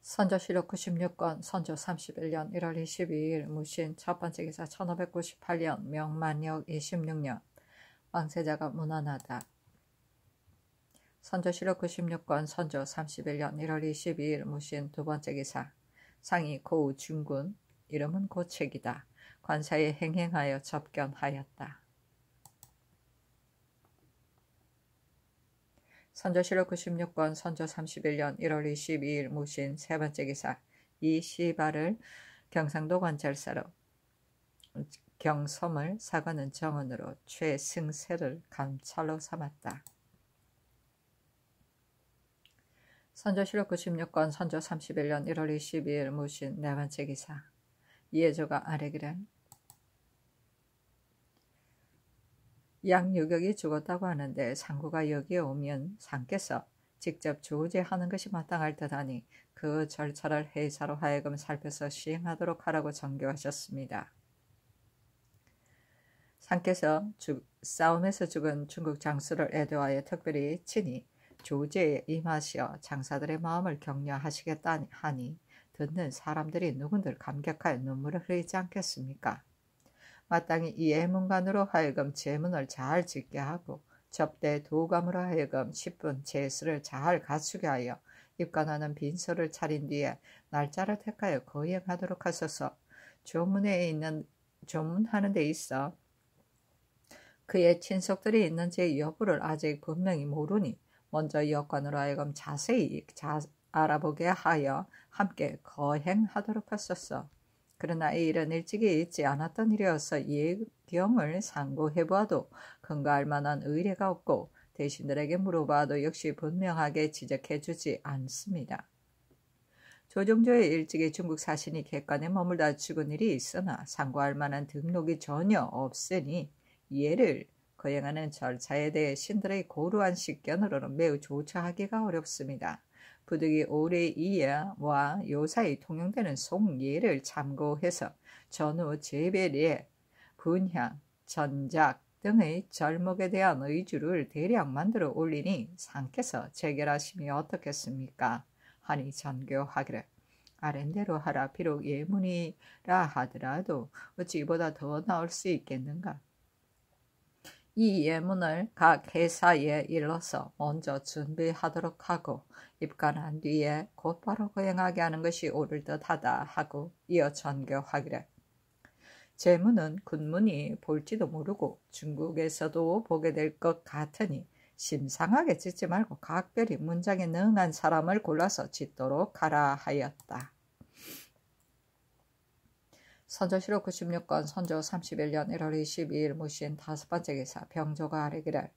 선조실록 96권 선조 31년 1월 22일 무신 첫번째 기사 1598년 명만력 26년 왕세자가 문안하다. 선조실록 96권 선조 31년 1월 22일 무신 두번째 기사 상이 고우 중군 이름은 고책이다. 관사에 행행하여 접견하였다. 선조실록 96권 선조 31년 1월 22일 무신 세번째 기사 이 시발을 경상도 관찰사로 경섬을 사관은 정원으로 최승세를 감찰로 삼았다. 선조실록 96권 선조 31년 1월 22일 무신 네번째 기사 이해조가 아뢰기를 양유격이 죽었다고 하는데 상구가 여기에 오면 상께서 직접 조제하는 것이 마땅할 듯하니 그 절차를 해사로 하여금 살펴서 시행하도록 하라고 전교하셨습니다. 상께서 싸움에서 죽은 중국 장수를 애도하여 특별히 친히 조제에 임하시어 장사들의 마음을 격려하시겠다 하니 듣는 사람들이 누군들 감격하여 눈물을 흘리지 않겠습니까? 마땅히 이 예문관으로 하여금 제문을 잘 짓게 하고 접대 도감으로 하여금 10분 제수를 잘 갖추게 하여 입관하는 빈소를 차린 뒤에 날짜를 택하여 거행하도록 하소서. 조문하는 데 있어 그의 친속들이 있는지 여부를 아직 분명히 모르니 먼저 여관으로 하여금 자세히 알아보게 하여 함께 거행하도록 하소서. 그러나 이 일은 일찍이 있지 않았던 일이어서 예경을 상고해보아도 근거할 만한 의뢰가 없고 대신들에게 물어봐도 역시 분명하게 지적해주지 않습니다. 조정조의 일찍이 중국 사신이 객관에 머물다 죽은 일이 있으나 상고할 만한 등록이 전혀 없으니 예를 거행하는 절차에 대해 신들의 고루한 식견으로는 매우 조처하기가 어렵습니다. 부득이 오래이와 요사이 통용되는 송예를 참고해서 전후 제배례, 분향, 전작 등의 절목에 대한 의주를 대략 만들어 올리니 상께서 재결하심이 어떻겠습니까? 하니 전교하기를 아랜대로 하라. 비록 예문이라 하더라도 어찌 이보다 더 나을 수 있겠는가? 이 예문을 각 회사에 일러서 먼저 준비하도록 하고 입관한 뒤에 곧바로 거행하게 하는 것이 옳을 듯하다 하고 이어 전교하기를 제문은 군문이 볼지도 모르고 중국에서도 보게 될 것 같으니 심상하게 짓지 말고 각별히 문장에 능한 사람을 골라서 짓도록 하라 하였다. 선조실록 96권 선조 31년 1월 22일 무신 다섯번째 기사 병조가 아뢰기를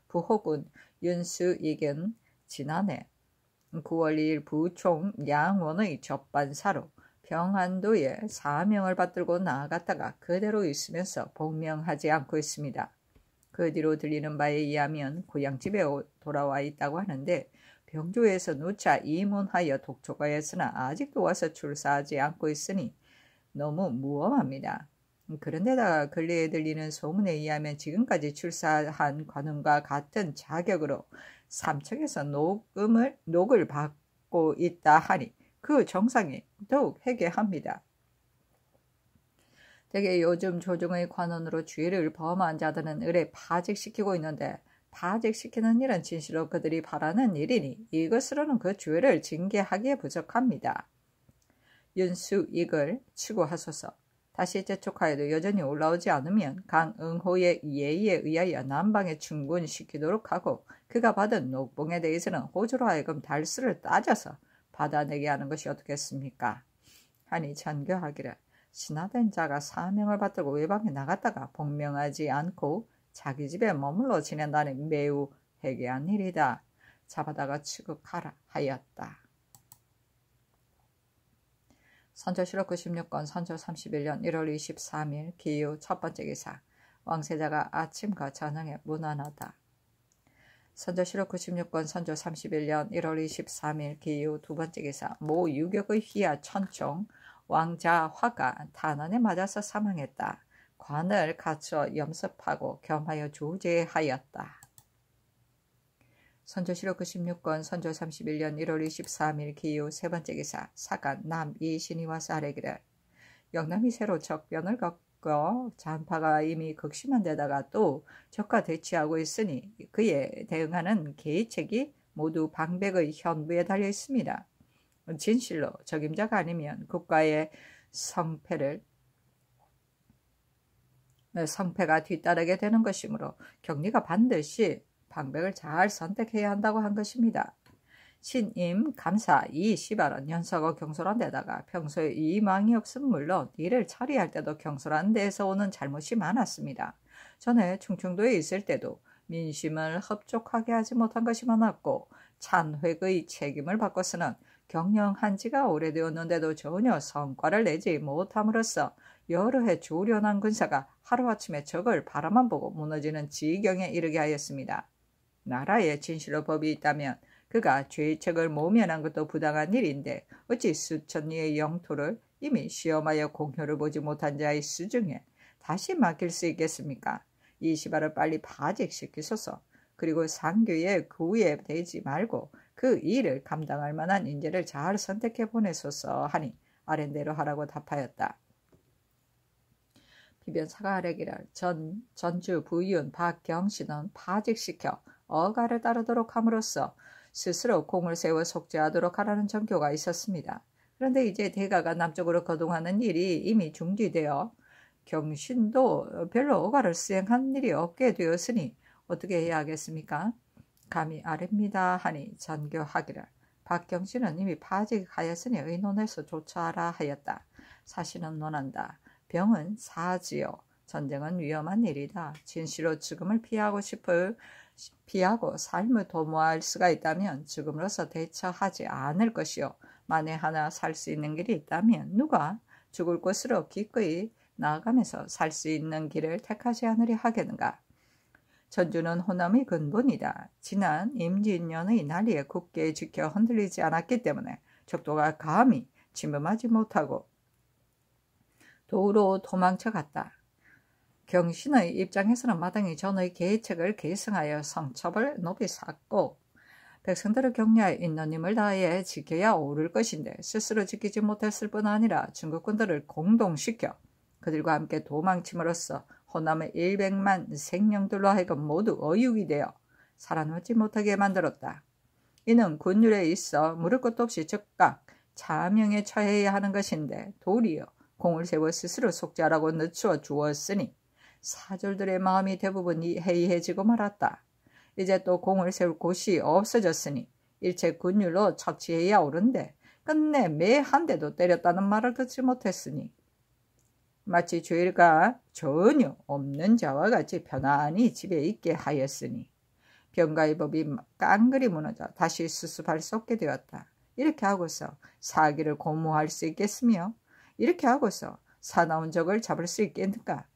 부호군 윤수익은 지난해 9월 2일 부총 양원의 접반사로 평안도에 사명을 받들고 나아갔다가 그대로 있으면서 복명하지 않고 있습니다. 그 뒤로 들리는 바에 의하면 고향집에 돌아와 있다고 하는데 병조에서 누차 이문하여 독촉하였으나 아직도 와서 출사하지 않고 있으니 너무 무엄합니다. 그런데다가 근래에 들리는 소문에 의하면 지금까지 출사한 관원과 같은 자격으로 삼척에서 녹을 받고 있다 하니 그 정상이 더욱 회개합니다. 대개 요즘 조정의 관원으로 죄를 범한 자들은 을에 파직시키고 있는데 파직시키는 일은 진실로 그들이 바라는 일이니 이것으로는 그 죄를 징계하기에 부족합니다. 윤수익을 추구하소서. 다시 재촉하여도 여전히 올라오지 않으면 강응호의 예의에 의하여 남방에 충군시키도록 하고 그가 받은 녹봉에 대해서는 호주로 하여금 달수를 따져서 받아내게 하는 것이 어떻겠습니까? 하니 전교하기를 신하된 자가 사명을 받들고 외방에 나갔다가 복명하지 않고 자기 집에 머물러 지낸다니 매우 해괴한 일이다. 잡아다가 추국하라 하였다. 선조실록 96권 선조 31년 1월 23일 기유 첫번째 기사 왕세자가 아침과 저녁에 문안하다. 선조실록 96권 선조 31년 1월 23일 기유 두번째 기사 모 유격의 휘하 천총 왕자화가 탄환에 맞아서 사망했다. 관을 갖춰 염습하고 겸하여 조제하였다. 선조실록 96권 선조 31년 1월 23일 기후 세 번째 기사 사간 남 이신이 와서 아뢰기를 영남이 새로 적변을 겪고 잔파가 이미 극심한 데다가 또 적과 대치하고 있으니 그에 대응하는 계책이 모두 방백의 현부에 달려 있습니다. 진실로 적임자가 아니면 국가의 성패가 뒤따르게 되는 것이므로 경리가 반드시 방백을 잘 선택해야 한다고 한 것입니다. 신임, 감사, 이 시발은 연사가 경솔한 데다가 평소에 이망이 없음 물론 일을 처리할 때도 경솔한 데에서 오는 잘못이 많았습니다. 전에 충청도에 있을 때도 민심을 흡족하게 하지 못한 것이 많았고 찬획의 책임을 받고서는 경영한 지가 오래되었는데도 전혀 성과를 내지 못함으로써 여러 해 조련한 군사가 하루아침에 적을 바라만 보고 무너지는 지경에 이르게 하였습니다. 나라에 진실로 법이 있다면 그가 죄책을 모면한 것도 부당한 일인데 어찌 수천 리의 영토를 이미 시험하여 공효를 보지 못한 자의 수중에 다시 맡길 수 있겠습니까? 이 시발을 빨리 파직시키소서. 그리고 상교에 구애되지 말고 그 일을 감당할 만한 인재를 잘 선택해 보내소서 하니 아랜대로 하라고 답하였다. 비변사가 아뢰기를 전주 부윤 박경신은 파직시켜 어가를 따르도록 함으로써 스스로 공을 세워 속죄하도록 하라는 전교가 있었습니다. 그런데 이제 대가가 남쪽으로 거동하는 일이 이미 중지되어 경신도 별로 어가를 수행한 일이 없게 되었으니 어떻게 해야 하겠습니까? 감히 아뢰입니다 하니 전교하기를 박경신은 이미 파직하였으니 의논해서 조처하라 하였다. 사실은 논한다. 병은 사지요. 전쟁은 위험한 일이다. 진실로 죽음을 피하고 삶을 도모할 수가 있다면 죽음으로서 대처하지 않을 것이요. 만에 하나 살 수 있는 길이 있다면 누가 죽을 곳으로 기꺼이 나아가면서 살 수 있는 길을 택하지 않으려 하겠는가. 전주는 호남의 근본이다. 지난 임진년의 난리에 굳게 지켜 흔들리지 않았기 때문에 적도가 감히 침범하지 못하고 도로 도망쳐갔다. 경신의 입장에서는 마땅히 전의 계책을 계승하여 성첩을 높이 쌓고 백성들을 격려하여 있는 힘을 다해 지켜야 옳을 것인데 스스로 지키지 못했을 뿐 아니라 중국군들을 공동시켜 그들과 함께 도망침으로써 호남의 100만 생명들로 하여금 모두 어육이 되어 살아남지 못하게 만들었다. 이는 군율에 있어 물을 것도 없이 즉각 자명에 처해야 하는 것인데 도리어 공을 세워 스스로 속죄하라고 늦추어 주었으니 사졸들의 마음이 대부분 해이해지고 말았다. 이제 또 공을 세울 곳이 없어졌으니 일체 군율로 처치해야 옳은데 끝내 매 한 대도 때렸다는 말을 듣지 못했으니 마치 죄가 전혀 없는 자와 같이 편안히 집에 있게 하였으니 병가의 법이 깡그리 무너져 다시 수습할 수 없게 되었다. 이렇게 하고서 사기를 고무할 수 있겠으며 이렇게 하고서 사나운 적을 잡을 수 있겠는가.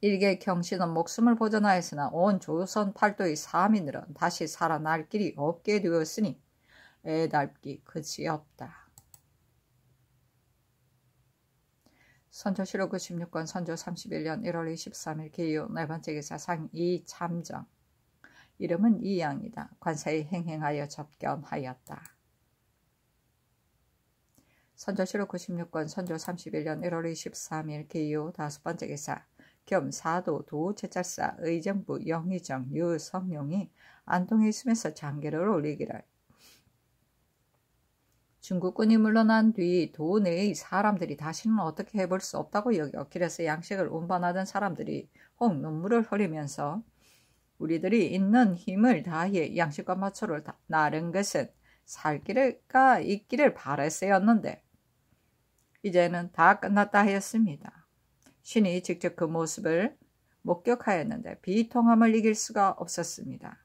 일개 경신은 목숨을 보존하였으나 온 조선 팔도의 사민들은 다시 살아날 길이 없게 되었으니 애달기 그지없다. 선조실록 96권 선조 31년 1월 23일 기유 네 번째 기사 상이 참정. 이름은 이양이다. 관사에 행행하여 접견하였다. 선조실록 96권 선조 31년 1월 23일 기유 다섯 번째 기사 겸 사도 도제찰사 의정부 영의정 유성룡이 안동에 있으면서 장계를 올리기를 중국군이 물러난 뒤 도 내의 사람들이 다시는 어떻게 해볼 수 없다고 여겨 길에서 양식을 운반하던 사람들이 혹 눈물을 흘리면서 우리들이 있는 힘을 다해 양식과 마초를 나른 것은 살 길가 있기를 바랬어였는데 이제는 다 끝났다 하였습니다. 신이 직접 그 모습을 목격하였는데 비통함을 이길 수가 없었습니다.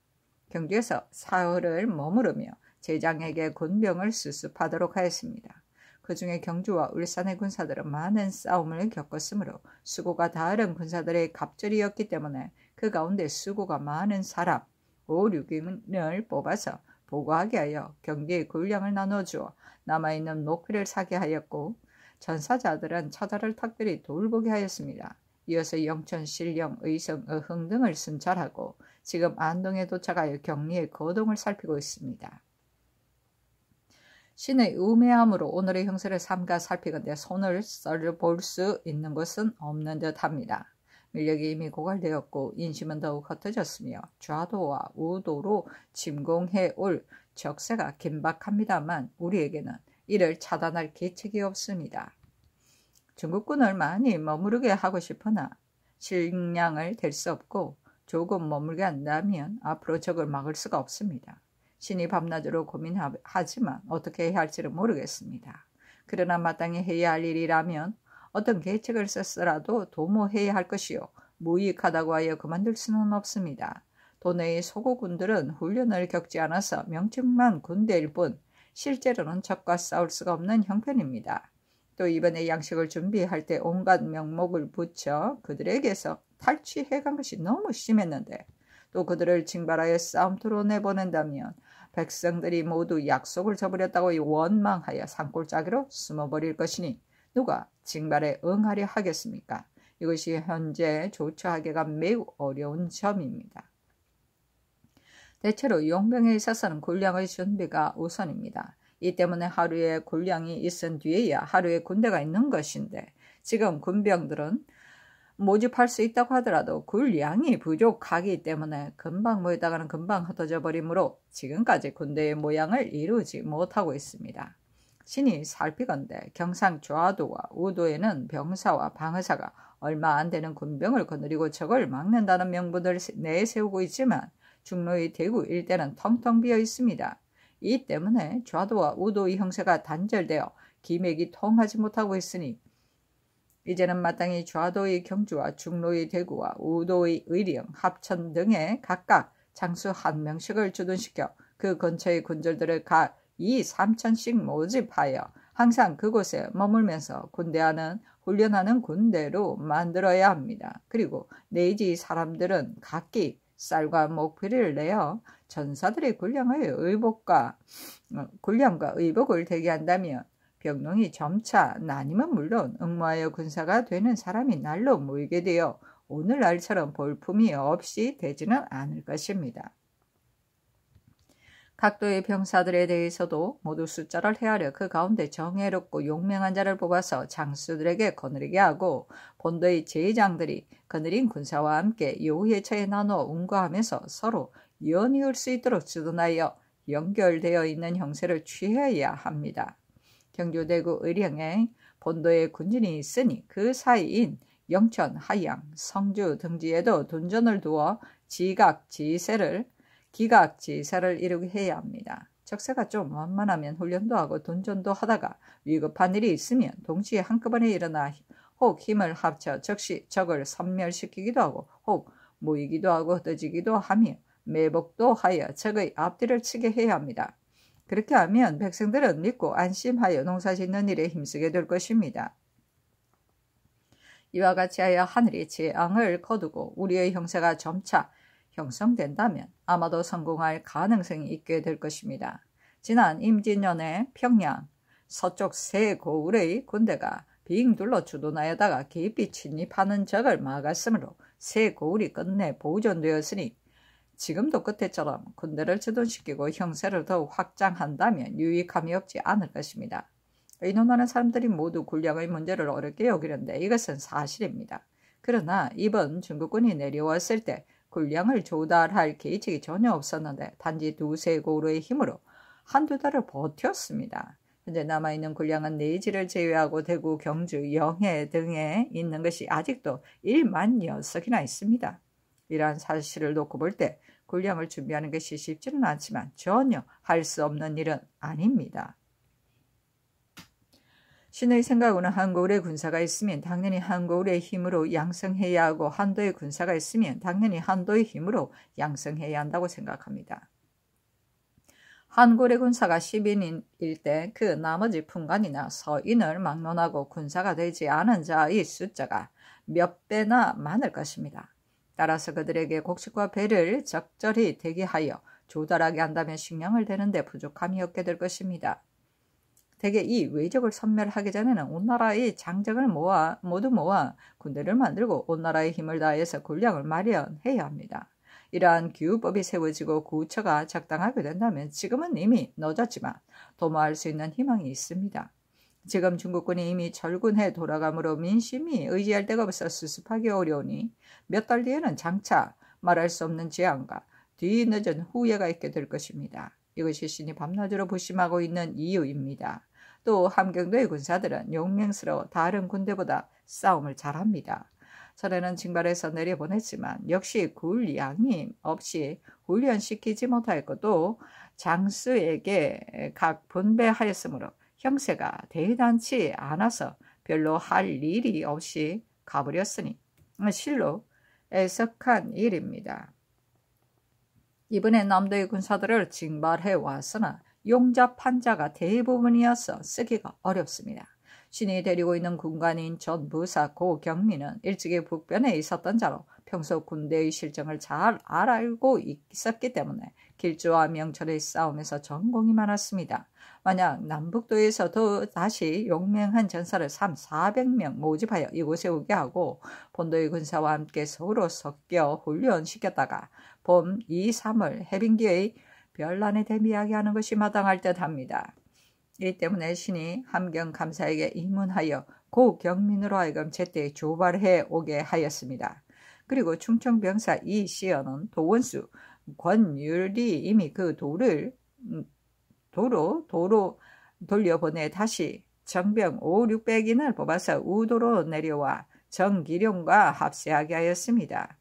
경주에서 사흘을 머무르며 제장에게 군병을 수습하도록 하였습니다. 그 중에 경주와 울산의 군사들은 많은 싸움을 겪었으므로 수고가 다른 군사들의 갑절이었기 때문에 그 가운데 수고가 많은 사람 5, 6인을 뽑아서 보고하게 하여 경기의 군량을 나눠주어 남아있는 목표를 사게 하였고 전사자들은 처자를 특별히 돌보게 하였습니다. 이어서 영천, 신령, 의성, 어흥 등을 순찰하고 지금 안동에 도착하여 격리의 거동을 살피고 있습니다. 신의 우매함으로 오늘의 형세를 삼가 살피건대 손을 썰볼 수 있는 것은 없는 듯합니다. 밀력이 이미 고갈되었고 인심은 더욱 흩어졌으며 좌도와 우도로 침공해 올 적세가 긴박합니다만 우리에게는 이를 차단할 계책이 없습니다. 중국군을 많이 머무르게 하고 싶으나 식량을 댈 수 없고 조금 머물게 한다면 앞으로 적을 막을 수가 없습니다. 신이 밤낮으로 고민하지만 어떻게 해야 할지를 모르겠습니다. 그러나 마땅히 해야 할 일이라면 어떤 계책을 썼더라도 도모해야 할 것이요. 무익하다고 하여 그만둘 수는 없습니다. 도내의 소고군들은 훈련을 겪지 않아서 명칭만 군대일 뿐 실제로는 적과 싸울 수가 없는 형편입니다. 또 이번에 양식을 준비할 때 온갖 명목을 붙여 그들에게서 탈취해간 것이 너무 심했는데 또 그들을 징발하여 싸움터로 내보낸다면 백성들이 모두 약속을 저버렸다고 원망하여 산골짜기로 숨어버릴 것이니 누가 징발에 응하려 하겠습니까? 이것이 현재 조처하기가 매우 어려운 점입니다. 대체로 용병에 있어서는 군량의 준비가 우선입니다. 이 때문에 하루에 군량이 있은 뒤에야 하루에 군대가 있는 것인데 지금 군병들은 모집할 수 있다고 하더라도 군량이 부족하기 때문에 금방 모이다가는 금방 흩어져 버리므로 지금까지 군대의 모양을 이루지 못하고 있습니다. 신이 살피건대 경상 좌도와 우도에는 병사와 방어사가 얼마 안 되는 군병을 거느리고 적을 막는다는 명분을 내세우고 있지만 중로의 대구 일대는 텅텅 비어 있습니다. 이 때문에 좌도와 우도의 형세가 단절되어 기맥이 통하지 못하고 있으니 이제는 마땅히 좌도의 경주와 중로의 대구와 우도의 의령, 합천 등에 각각 장수 한 명씩을 주둔시켜 그 근처의 군졸들을 각 2, 3천씩 모집하여 항상 그곳에 머물면서 군대하는 훈련하는 군대로 만들어야 합니다. 그리고 내지 사람들은 각기 쌀과 목표를 내어 전사들의 군량과 의복을 대기한다면 병농이 점차 나님은 물론 응모하여 군사가 되는 사람이 날로 모이게 되어 오늘날처럼 볼품이 없이 되지는 않을 것입니다. 각도의 병사들에 대해서도 모두 숫자를 헤아려 그 가운데 정예롭고 용맹한 자를 뽑아서 장수들에게 거느리게 하고 본도의 제장들이 거느린 군사와 함께 요회차에 나누어 운거하면서 서로 연이을 수 있도록 주둔하여 연결되어 있는 형세를 취해야 합니다. 경주, 대구, 의령에 본도에 군진이 있으니 그 사이인 영천, 하양, 성주 등지에도 둔전을 두어 기각지세를 이루게 해야 합니다. 적세가 좀 완만하면 훈련도 하고 둔전도 하다가 위급한 일이 있으면 동시에 한꺼번에 일어나 혹 힘을 합쳐 적을 섬멸시키기도 하고 혹 모이기도 하고 흩어지기도 하며 매복도 하여 적의 앞뒤를 치게 해야 합니다. 그렇게 하면 백성들은 믿고 안심하여 농사짓는 일에 힘쓰게 될 것입니다. 이와 같이 하여 하늘이 재앙을 거두고 우리의 형세가 점차 형성된다면 아마도 성공할 가능성이 있게 될 것입니다. 지난 임진년에 평양 서쪽 세 고을의 군대가 빙 둘러 주둔하여다가 깊이 침입하는 적을 막았으므로 세 고을이 끝내 보존되었으니 지금도 그때처럼 군대를 주둔시키고 형세를 더욱 확장한다면 유익함이 없지 않을 것입니다. 의논하는 사람들이 모두 군량의 문제를 어렵게 여기는데 이것은 사실입니다. 그러나 이번 중국군이 내려왔을 때 군량을 조달할 계책이 전혀 없었는데 단지 두세 고을의 힘으로 한두 달을 버텼습니다. 현재 남아있는 군량은 내지를 제외하고 대구, 경주, 영해 등에 있는 것이 아직도 1만 녀석이나 있습니다. 이러한 사실을 놓고 볼 때 군량을 준비하는 것이 쉽지는 않지만 전혀 할 수 없는 일은 아닙니다. 신의 생각으로는 한고을의 군사가 있으면 당연히 한고을의 힘으로 양성해야 하고 한도의 군사가 있으면 당연히 한도의 힘으로 양성해야 한다고 생각합니다. 한고을의 군사가 10인일 때 그 나머지 풍간이나 서인을 막론하고 군사가 되지 않은 자의 숫자가 몇 배나 많을 것입니다. 따라서 그들에게 곡식과 배를 적절히 대기하여 조달하게 한다면 식량을 대는데 부족함이 없게 될 것입니다. 대개 이 외적을 섬멸하기 전에는 온 나라의 장정을 모두 모아 군대를 만들고 온 나라의 힘을 다해서 군량을 마련해야 합니다. 이러한 규법이 세워지고 구처가 작당하게 된다면 지금은 이미 늦었지만 도모할 수 있는 희망이 있습니다. 지금 중국군이 이미 철군해 돌아가므로 민심이 의지할 데가 없어 수습하기 어려우니 몇 달 뒤에는 장차 말할 수 없는 재앙과 뒤늦은 후회가 있게 될 것입니다. 이것이 신이 밤낮으로 부심하고 있는 이유입니다. 또 함경도의 군사들은 용맹스러워 다른 군대보다 싸움을 잘합니다. 전에는 징발해서 내려보냈지만 역시 군량이 없이 훈련시키지 못하였고 또 장수에게 각 분배하였으므로 형세가 대단치 않아서 별로 할 일이 없이 가버렸으니 실로 애석한 일입니다. 이번에 남도의 군사들을 징발해 왔으나 용자판자가 대부분이어서 쓰기가 어렵습니다. 신이 데리고 있는 군관인 전부사 고경민은 일찍이 북변에 있었던 자로 평소 군대의 실정을 잘 알고 있었기 때문에 길조와 명철의 싸움에서 전공이 많았습니다. 만약 남북도에서도 다시 용맹한 전사를 400명 모집하여 이곳에 오게 하고 본도의 군사와 함께 서로 섞여 훈련시켰다가 봄 2, 3월 해빙기의 별난에 대비하게 하는 것이 마땅할 듯합니다. 이 때문에 신이 함경 감사에게 임문하여 고경민으로 하여금 제때 조발해 오게 하였습니다. 그리고 충청병사 이시연은 도원수 권율이 이미 그 도로 돌려보내 다시 정병 5, 600인을 뽑아서 우도로 내려와 정기룡과 합세하게 하였습니다.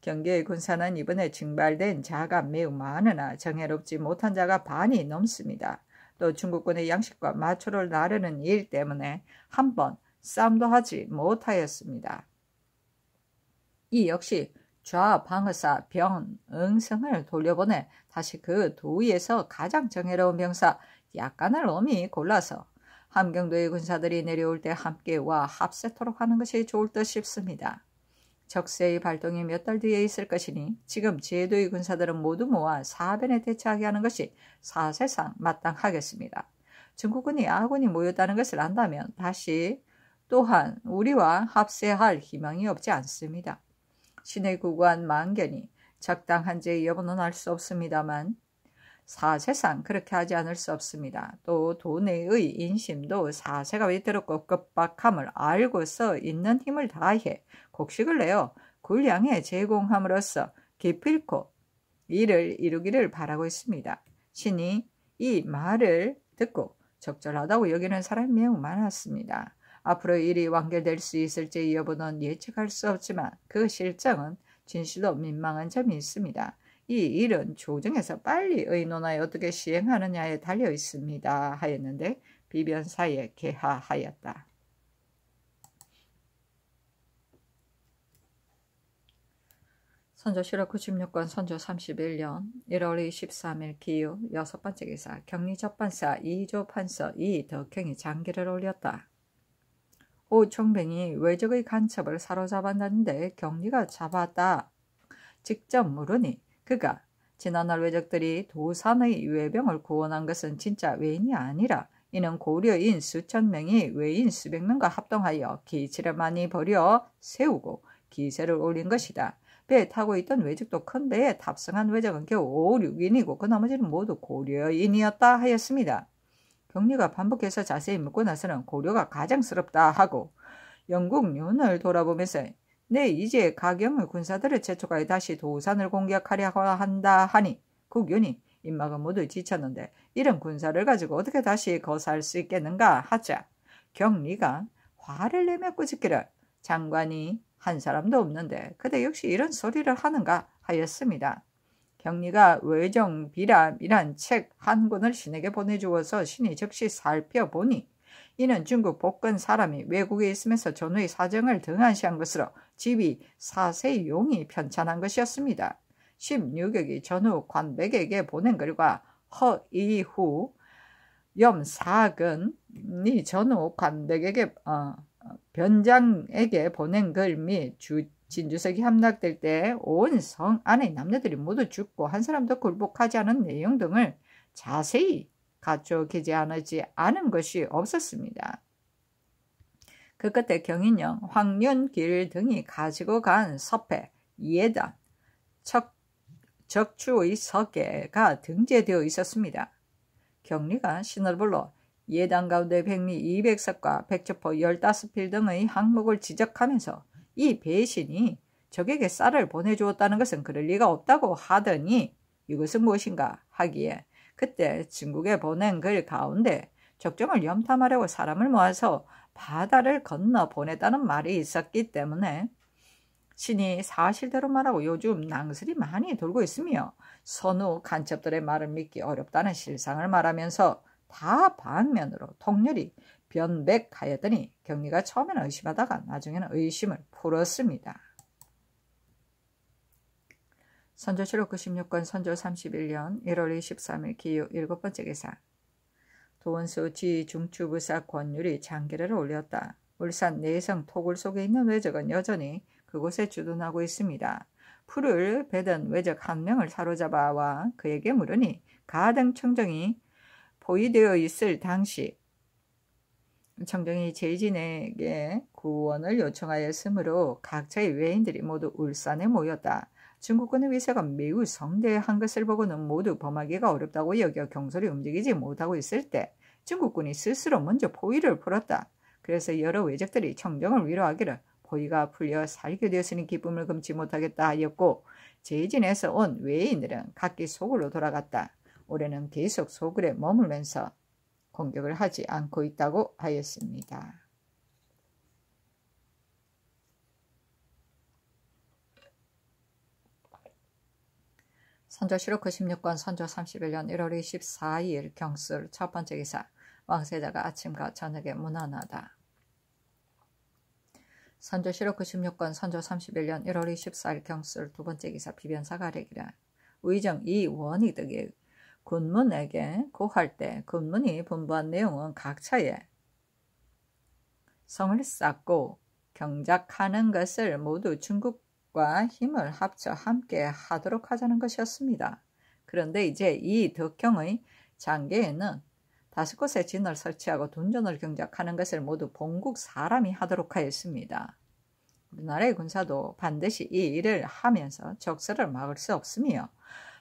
경계의 군사는 이번에 징발된 자가 매우 많으나 정예롭지 못한 자가 반이 넘습니다. 또 중국군의 양식과 마초를 나르는 일 때문에 한 번 싸움도 하지 못하였습니다. 이 역시 좌방어사 병응성을 돌려보내 다시 그 도위에서 가장 정예로운 병사 약간을 엄히 골라서 함경도의 군사들이 내려올 때 함께 와 합세토록 하는 것이 좋을 듯 싶습니다. 적세의 발동이 몇 달 뒤에 있을 것이니 지금 제도의 군사들은 모두 모아 사변에 대처하게 하는 것이 사실상 마땅하겠습니다. 중국군이 아군이 모였다는 것을 안다면 다시 또한 우리와 합세할 희망이 없지 않습니다. 신의 구구한 만견이 적당한지의 여부는 알 수 없습니다만 사세상 그렇게 하지 않을 수 없습니다. 또 도내의 인심도 사세가 위태롭고 급박함을 알고서 있는 힘을 다해 곡식을 내어 군량에 제공함으로써 기필코 이를 이루기를 바라고 있습니다. 신이 이 말을 듣고 적절하다고 여기는 사람이 매우 많았습니다. 앞으로 일이 완결될 수 있을지 여부는 예측할 수 없지만 그 실정은 진실로 민망한 점이 있습니다. 이 일은 조정에서 빨리 의논하여 어떻게 시행하느냐에 달려 있습니다. 하였는데 비변사에 개하하였다. 선조 실록 96권 선조 31년 1월 23일 기유 6번째 기사 경리 접반사 2조 판서 이덕형이 장기를 올렸다. 오총병이 외적의 간첩을 사로잡았는데 경리가 잡았다. 직접 물으니 그가 지난날 외적들이 도산의 외병을 구원한 것은 진짜 외인이 아니라 이는 고려인 수천 명이 외인 수백 명과 합동하여 기치를 많이 버려 세우고 기세를 올린 것이다. 배에 타고 있던 외적도 큰 배에 탑승한 외적은 겨우 5, 6인이고 그 나머지는 모두 고려인이었다 하였습니다. 경리가 반복해서 자세히 묻고 나서는 고려가 가장스럽다 하고 영국 윤을 돌아보면서 내 이제 가경의 군사들을 재촉하여 다시 도산을 공격하려고 한다 하니 국윤이 입막은 모두 지쳤는데 이런 군사를 가지고 어떻게 다시 거사할 수 있겠는가 하자 경리가 화를 내며 꾸짖기를 장관이 한 사람도 없는데 그대 역시 이런 소리를 하는가 하였습니다. 경리가 외정비람이란 책 한 권을 신에게 보내주어서 신이 즉시 살펴보니 이는 중국 복근 사람이 외국에 있으면서 전후의 사정을 등한시한 것으로 집이 사세의 용이 편찬한 것이었습니다. 16역이 전후 관백에게 보낸 글과 허이후 염사근이 전후 관백에게 변장에게 보낸 글 및 진주석이 함락될 때 온 성 안의 남녀들이 모두 죽고 한 사람도 굴복하지 않은 내용 등을 자세히 갖추어지지 않은 것이 없었습니다. 그 끝에 경인령, 황윤길 등이 가지고 간 서패, 예단, 적추의 서계가 등재되어 있었습니다. 경리가 신을 불러 예단 가운데 백미 200석과 백초포 15필 등의 항목을 지적하면서 이 배신이 적에게 쌀을 보내주었다는 것은 그럴 리가 없다고 하더니 이것은 무엇인가 하기에 그때 중국에 보낸 글 가운데 적정을 염탐하려고 사람을 모아서 바다를 건너 보냈다는 말이 있었기 때문에 신이 사실대로 말하고 요즘 낭설이 많이 돌고 있으며 선후 간첩들의 말을 믿기 어렵다는 실상을 말하면서 다 방면으로 통렬히 변백하였더니 경리가 처음에는 의심하다가 나중에는 의심을 풀었습니다. 선조실록 96권 선조 31년 1월 23일 기유 7번째 기사. 도원수 지중추부사 권율이 장계를 올렸다. 울산 내성 토굴 속에 있는 외적은 여전히 그곳에 주둔하고 있습니다. 풀을 베던 외적 한 명을 사로잡아와 그에게 물으니 가등 청정이 포위되어 있을 당시 청정이 제이진에게 구원을 요청하였으므로 각처의 외인들이 모두 울산에 모였다. 중국군의 위세가 매우 성대한 것을 보고는 모두 범하기가 어렵다고 여겨 경솔이 움직이지 못하고 있을 때 중국군이 스스로 먼저 포위를 풀었다. 그래서 여러 외적들이 청정을 위로하기를 포위가 풀려 살게 되었으니 기쁨을 금치 못하겠다 하였고 제이진에서 온 외인들은 각기 소굴로 돌아갔다. 올해는 계속 소굴에 머물면서 공격을 하지 않고 있다고 하였습니다. 선조실록 96권 선조 31년 1월 24일 경술 첫 번째 기사. 왕세자가 아침과 저녁에 문안하다. 선조실록 96권 선조 31년 1월 24일 경술 두 번째 기사. 비변사가 아래기라. 의정 이원이 득이 군문에게 고할 때 군문이 분부한 내용은 각처에 성을 쌓고 경작하는 것을 모두 중국과 힘을 합쳐 함께 하도록 하자는 것이었습니다. 그런데 이제 이 덕경의 장계에는 5곳에 진을 설치하고 둔전을 경작하는 것을 모두 본국 사람이 하도록 하였습니다. 우리나라의 군사도 반드시 이 일을 하면서 적설을 막을 수 없으며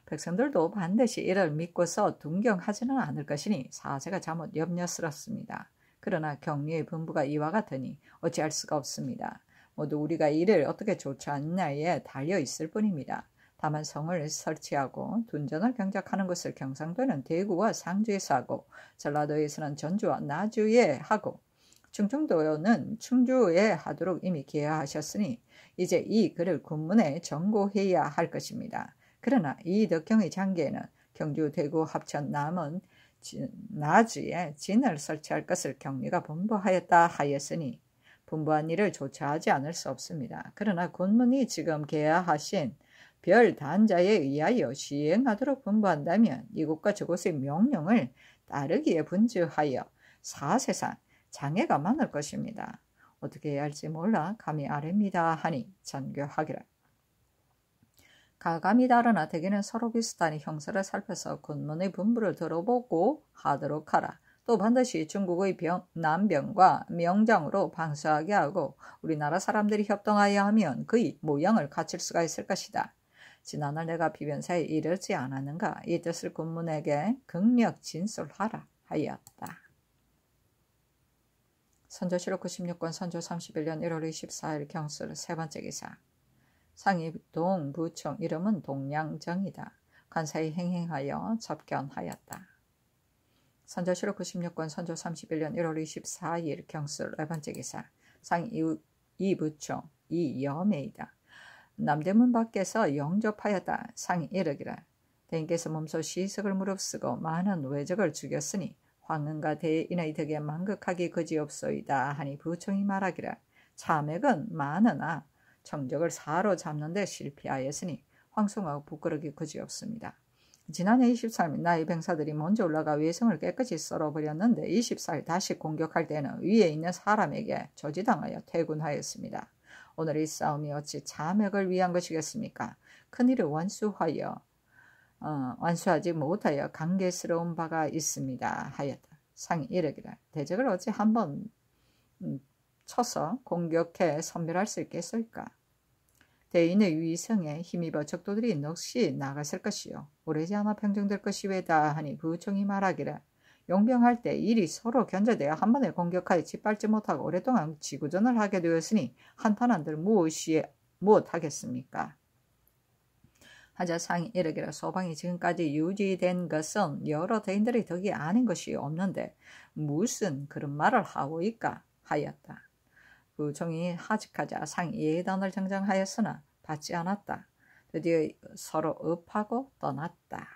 백성들도 반드시 이를 믿고서 둔경하지는 않을 것이니 사세가 잘못 염려스럽습니다. 그러나 경리의 분부가 이와 같으니 어찌할 수가 없습니다. 모두 우리가 이를 어떻게 조처하느냐에 달려 있을 뿐입니다. 다만 성을 설치하고 둔전을 경작하는 것을 경상도는 대구와 상주에서 하고 전라도에서는 전주와 나주에 하고 충청도는 충주에 하도록 이미 계획하셨으니 이제 이 글을 군문에 전고해야 할 것입니다. 그러나 이 덕경의 장계에는 경주, 대구, 합천, 남원, 나주에 진을 설치할 것을 경리가 분부하였다 하였으니 분부한 일을 조처하지 않을 수 없습니다. 그러나 군문이 지금 계약하신 별 단자에 의하여 시행하도록 분부한다면 이곳과 저곳의 명령을 따르기에 분주하여 사세상 장애가 많을 것입니다. 어떻게 해야 할지 몰라 감히 아뢰입니다 하니 전교하기라. 가감이 다르나 대개는 서로 비슷하니 형세를 살펴서 군문의 분부를 들어보고 하도록 하라. 또 반드시 중국의 남병과 명장으로 방수하게 하고 우리나라 사람들이 협동하여 하면 그의 모양을 갖출 수가 있을 것이다. 지난날 내가 비변사에 이르지 않았는가? 이 뜻을 군문에게 극력 진술하라 하였다. 선조실록 96권 선조 31년 1월 24일 경술 세 번째 기사. 상이 동부총 이름은 동량정이다. 관사에 행행하여 접견하였다. 선조실록 96권 선조 31년 1월 24일 경술 네 번째 기사. 상이 이부총 이여매이다. 남대문 밖에서 영접하였다. 상이 이르기라. 대인께서 몸소 시석을 무릅쓰고 많은 외적을 죽였으니 황은과 대인의 덕에 만극하기 그지없소이다 하니 부총이 말하기라. 참액은 많으나 정적을 사로잡는 데 실패하였으니 황송하고 부끄러기 그지없습니다. 지난해 23일 나의 병사들이 먼저 올라가 외성을 깨끗이 썰어버렸는데 24일 다시 공격할 때는 위에 있는 사람에게 저지당하여 퇴군하였습니다. 오늘 이 싸움이 어찌 참액을 위한 것이겠습니까? 큰일을 완수하여 완수하지 못하여 관계스러운 바가 있습니다 하였다. 상이 이르기를 대적을 어찌 한번 쳐서 공격해 선멸할 수 있겠소이까? 대인의 위성에 힘입어 적도들이 넋이 나갔을 것이요 오래지 않아 평정될 것이외다 하니 부총이 말하기를 용병할 때 일이 서로 견제되어 한 번에 공격하여 짓밟지 못하고 오랫동안 지구전을 하게 되었으니 한탄한들 무엇하겠습니까? 하자 상이 이르기를 소방이 지금까지 유지된 것은 여러 대인들의 덕이 아닌 것이 없는데 무슨 그런 말을 하오이까 하였다. 부총이 하직하자 상이 예단을 정정하였으나 받지 않았다. 드디어 서로 읍하고 떠났다.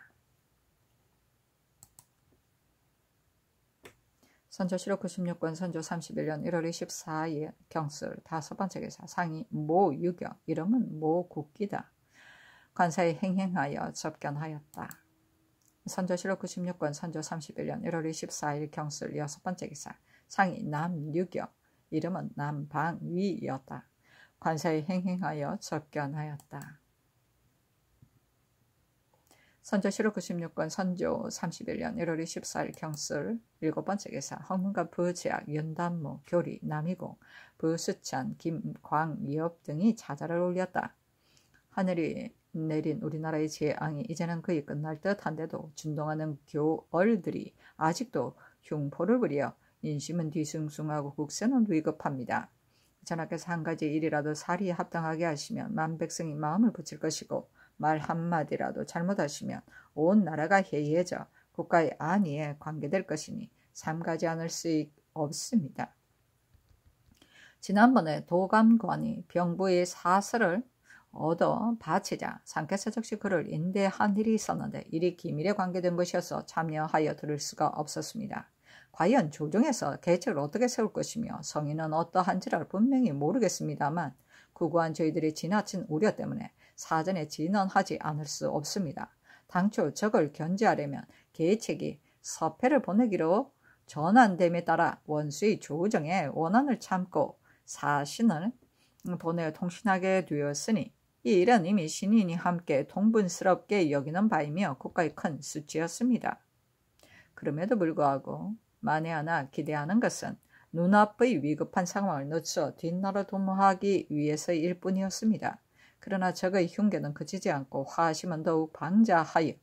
선조실록 96권 선조 31년 1월 24일 경술 5번째 기사 상이 모유경 이름은 모국기다. 관사에 행행하여 접견하였다. 선조실록 96권 선조 31년 1월 24일 경술 6번째 기사 상이 남유경 이름은 남방위였다. 관사에 행행하여 접견하였다. 선조실록 96권 선조 31년 1월 24일 경술 7번째 기사 황문과 부제학, 윤단무, 교리, 남이공, 부수찬, 김광위업 등이 자자를 올렸다. 하늘이 내린 우리나라의 재앙이 이제는 거의 끝날 듯한데도 준동하는 교얼들이 아직도 흉포를 부려 인심은 뒤숭숭하고 국세는 위급합니다. 전하께서 한 가지 일이라도 사리에 합당하게 하시면 만백성이 마음을 붙일 것이고 말 한마디라도 잘못하시면 온 나라가 해이해져 국가의 안위에 관계될 것이니 삼가지 않을 수 없습니다. 지난번에 도감관이 병부의 사설을 얻어 바치자 상께서 즉시 그를 인대한 일이 있었는데 일이 기밀에 관계된 것이어서 참여하여 들을 수가 없었습니다. 과연 조정에서 계책을 어떻게 세울 것이며 성인은 어떠한지를 분명히 모르겠습니다만 구구한 저희들의 지나친 우려 때문에 사전에 진언하지 않을 수 없습니다. 당초 적을 견제하려면 계책이 서패를 보내기로 전환됨에 따라 원수의 조정에 원한을 참고 사신을 보내 통신하게 되었으니 이 일은 이미 신인이 함께 통분스럽게 여기는 바이며 국가의 큰 수치였습니다. 그럼에도 불구하고 만에 하나 기대하는 것은 눈앞의 위급한 상황을 늦춰 뒷날을 도모하기 위해서일 뿐이었습니다. 그러나 적의 흉계는 그치지 않고 화심은 더욱 방자하여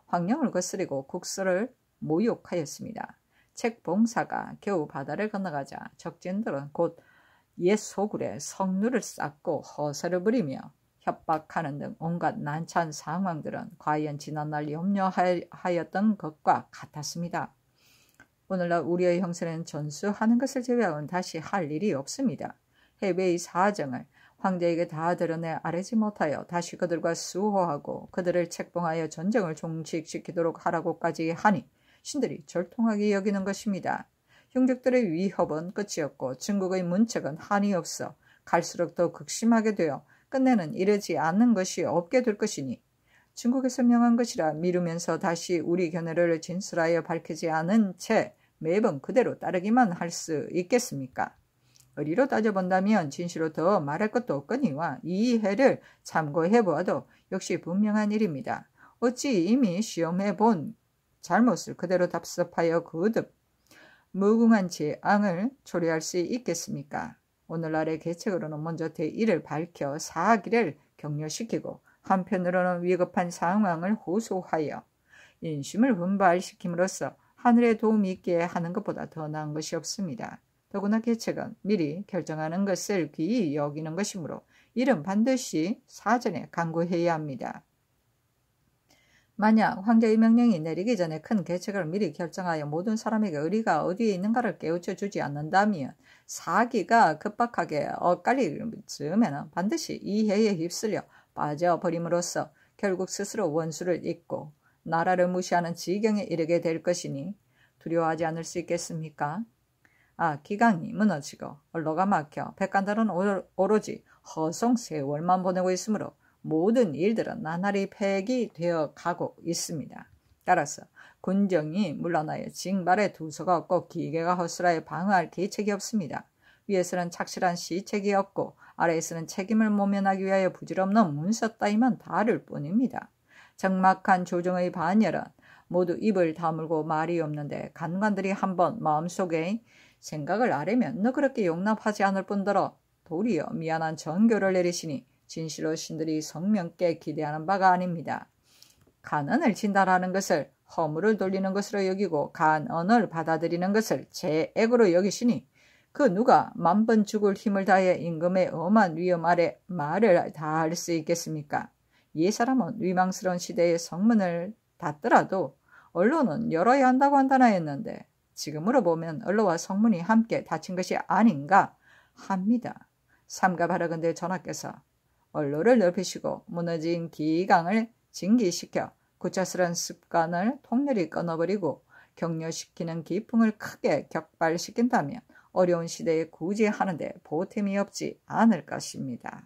황령을 거스리고 국서를 모욕하였습니다. 책봉사가 겨우 바다를 건너가자 적진들은 곧 옛 소굴에 성루를 쌓고 허세를 부리며 협박하는 등 온갖 난처한 상황들은 과연 지난날 염려하였던 것과 같았습니다. 오늘날 우리의 형세는 전수하는 것을 제외하고는 다시 할 일이 없습니다. 해외의 사정을 황제에게 다 드러내 아뢰지 못하여 다시 그들과 수호하고 그들을 책봉하여 전쟁을 종식시키도록 하라고까지 하니 신들이 절통하게 여기는 것입니다. 흉족들의 위협은 끝이었고 중국의 문책은 한이 없어 갈수록 더 극심하게 되어 끝내는 이르지 않는 것이 없게 될 것이니 중국에서 명한 것이라 미루면서 다시 우리 견해를 진술하여 밝히지 않은 채 매번 그대로 따르기만 할 수 있겠습니까? 의리로 따져본다면 진실로 더 말할 것도 없거니와 이 해를 참고해 보아도 역시 분명한 일입니다. 어찌 이미 시험해 본 잘못을 그대로 답습하여 거듭 무궁한 재앙을 초래할 수 있겠습니까? 오늘날의 계책으로는 먼저 대의를 밝혀 사기를 격려시키고 한편으로는 위급한 상황을 호소하여 인심을 분발시킴으로써 하늘에 도움이 있게 하는 것보다 더 나은 것이 없습니다. 더구나 계책은 미리 결정하는 것을 귀히 여기는 것이므로 이는 반드시 사전에 강구해야 합니다. 만약 황제의 명령이 내리기 전에 큰 계책을 미리 결정하여 모든 사람에게 의리가 어디에 있는가를 깨우쳐 주지 않는다면 사기가 급박하게 엇갈릴 즈음에는 반드시 이 해에 휩쓸려 빠져버림으로써 결국 스스로 원수를 잇고 나라를 무시하는 지경에 이르게 될 것이니 두려워하지 않을 수 있겠습니까? 기강이 무너지고 언로가 막혀 백관들은 오로지 허송 세월만 보내고 있으므로 모든 일들은 나날이 폐기되어 가고 있습니다. 따라서 군정이 물러나여 징발에 두서가 없고 기계가 허술하여 방어할 계책이 없습니다. 위에서는 착실한 시책이 없고 아래에서는 책임을 모면하기 위하여 부질없는 문서 따위만 다를 뿐입니다. 적막한 조정의 반열은 모두 입을 다물고 말이 없는데 간관들이 한번 마음속에 생각을 아뢰면 너그럽게 용납하지 않을 뿐더러 도리어 미안한 전교를 내리시니 진실로 신들이 성명께 기대하는 바가 아닙니다. 간언을 진달하는 것을 허물을 돌리는 것으로 여기고 간언을 받아들이는 것을 제 액으로 여기시니 그 누가 만번 죽을 힘을 다해 임금의 엄한 위험 아래 말을 다할 수 있겠습니까? 이 사람은 위망스러운 시대의 성문을 닫더라도 언론은 열어야 한다고 한다나 했는데 지금으로 보면 언론과 성문이 함께 닫힌 것이 아닌가 합니다. 삼가 바라건대 전하께서 언론을 넓히시고 무너진 기강을 징기시켜 구차스러운 습관을 통렬히 끊어버리고 격려시키는 기풍을 크게 격발시킨다면 어려운 시대에 굳이 하는데 보탬이 없지 않을 것입니다.